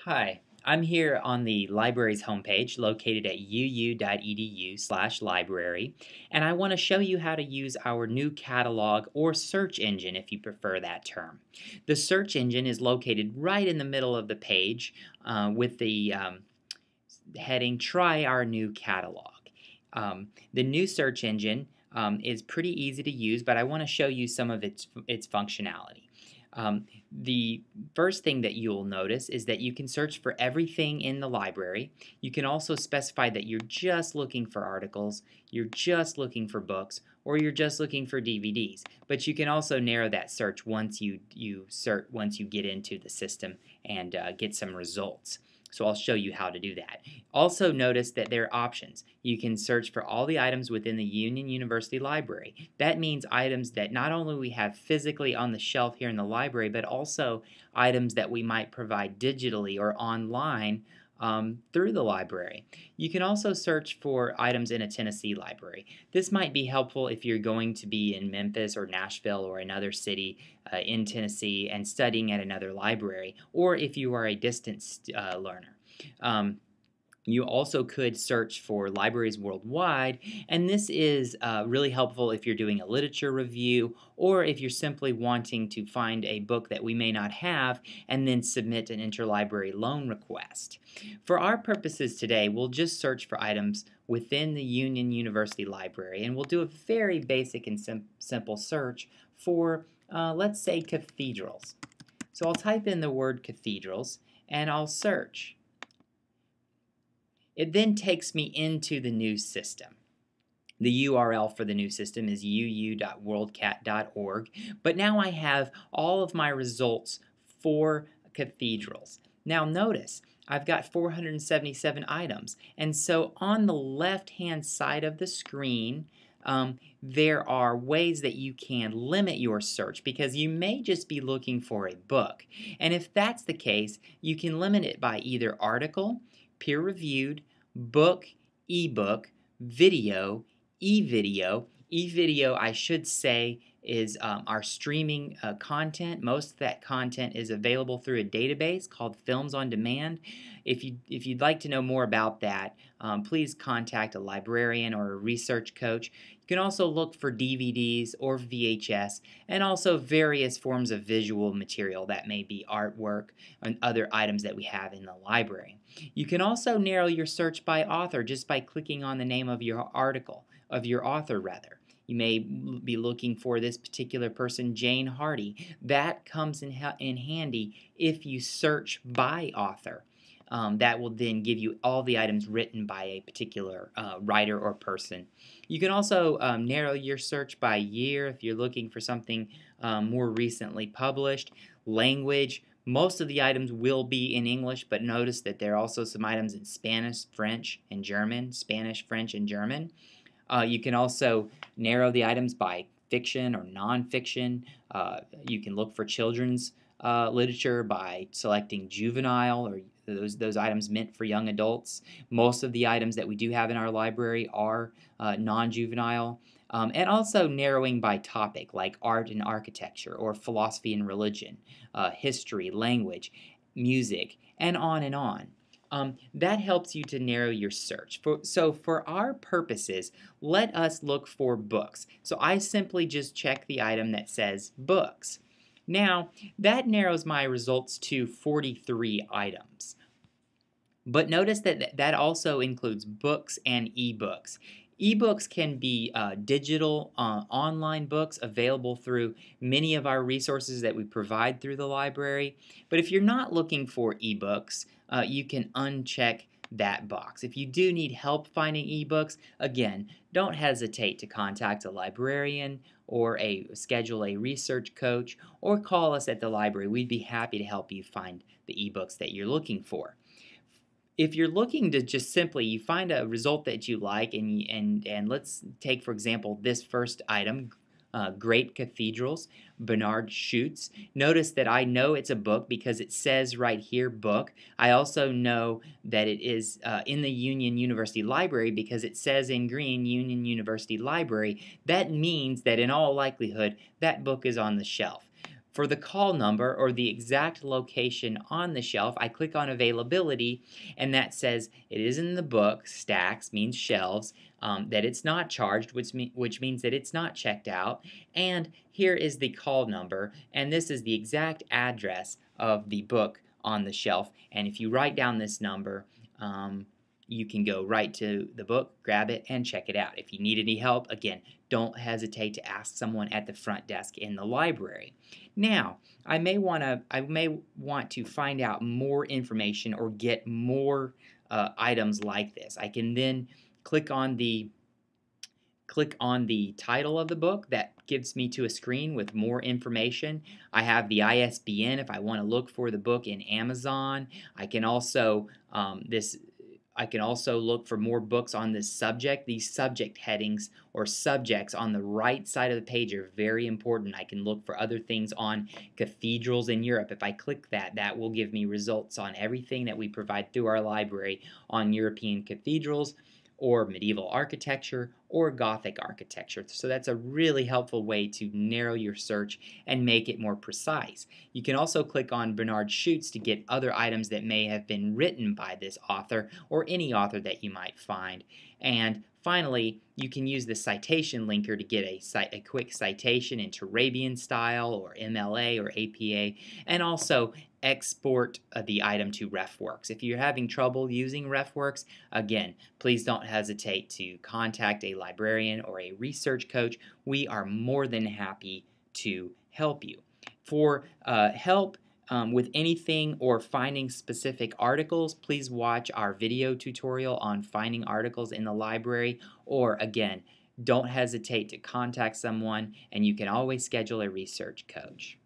Hi, I'm here on the library's homepage located at uu.edu/library, and I want to show you how to use our new catalog or search engine if you prefer that term. The search engine is located right in the middle of the page with the heading Try Our New Catalog. The new search engine is pretty easy to use, but I want to show you some of its functionality. The first thing that you'll notice is that you can search for everything in the library. You can also specify that you're just looking for articles, you're just looking for books, or you're just looking for DVDs. But you can also narrow that search once you get into the system and get some results. So I'll show you how to do that. Also notice that there are options. You can search for all the items within the Union University Library. That means items that not only we have physically on the shelf here in the library, but also items that we might provide digitally or online through the library. You can also search for items in a Tennessee library. This might be helpful if you're going to be in Memphis or Nashville or another city in Tennessee and studying at another library, or if you are a distance learner. You also could search for libraries worldwide, and this is really helpful if you're doing a literature review or if you're simply wanting to find a book that we may not have and then submit an interlibrary loan request. For our purposes today, we'll just search for items within the Union University Library, and we'll do a very basic and simple search for, let's say, cathedrals. So I'll type in the word cathedrals and I'll search. It then takes me into the new system. The URL for the new system is uu.worldcat.org, but now I have all of my results for cathedrals. Now notice, I've got 477 items, and so on the left-hand side of the screen, there are ways that you can limit your search because you may just be looking for a book. And if that's the case, you can limit it by either article, peer-reviewed, book, ebook, video, e-video. E-video, I should say, is our streaming content. Most of that content is available through a database called Films on Demand. If you'd like to know more about that, please contact a librarian or a research coach. You can also look for DVDs or VHS and also various forms of visual material that may be artwork and other items that we have in the library. You can also narrow your search by author just by clicking on the name of your article, of your author rather. You may be looking for this particular person, Jane Hardy. That comes in handy if you search by author. That will then give you all the items written by a particular writer or person. You can also narrow your search by year if you're looking for something more recently published. Language. Most of the items will be in English, but notice that there are also some items in Spanish, French, and German. Spanish, French, and German. You can also narrow the items by fiction or nonfiction. You can look for children's literature by selecting juvenile or those items meant for young adults. Most of the items that we do have in our library are non-juvenile. And also narrowing by topic like art and architecture or philosophy and religion, history, language, music, and on and on. That helps you to narrow your search. So for our purposes, let us look for books. So I simply just check the item that says books. Now, that narrows my results to 43 items. But notice that that also includes books and ebooks. Ebooks can be digital online books available through many of our resources that we provide through the library. But if you're not looking for ebooks, you can uncheck that box. If you do need help finding ebooks, again, don't hesitate to contact a librarian or schedule a research coach or call us at the library. We'd be happy to help you find the ebooks that you're looking for. If you're looking to just simply, you find a result that you like, and let's take, for example, this first item, Great Cathedrals, Bernard Schutz. Notice that I know it's a book because it says right here, book. I also know that it is in the Union University Library because it says in green, Union University Library. That means that in all likelihood, that book is on the shelf. For the call number or the exact location on the shelf, I click on availability, and that says it is in the book, stacks means shelves, that it's not charged, which means that it's not checked out, and here is the call number, and this is the exact address of the book on the shelf. And if you write down this number, you can go right to the book, grab it, and check it out. If you need any help, again, don't hesitate to ask someone at the front desk in the library. Now, I may want to find out more information or get more items like this. I can then click on the title of the book. That gives me to a screen with more information. I have the ISBN if I want to look for the book in Amazon. I can also look for more books on this subject. These subject headings or subjects on the right side of the page are very important. I can look for other things on cathedrals in Europe. If I click that, that will give me results on everything that we provide through our library on European cathedrals or medieval architecture or Gothic architecture. So that's a really helpful way to narrow your search and make it more precise. You can also click on Bernard Schutz to get other items that may have been written by this author or any author that you might find. And finally, you can use the citation linker to get a quick citation in Turabian style or MLA or APA, and also export the item to RefWorks. If you're having trouble using RefWorks, again, please don't hesitate to contact a librarian or a research coach. We are more than happy to help you. For help with anything or finding specific articles, please watch our video tutorial on finding articles in the library, or again, don't hesitate to contact someone, and you can always schedule a research coach.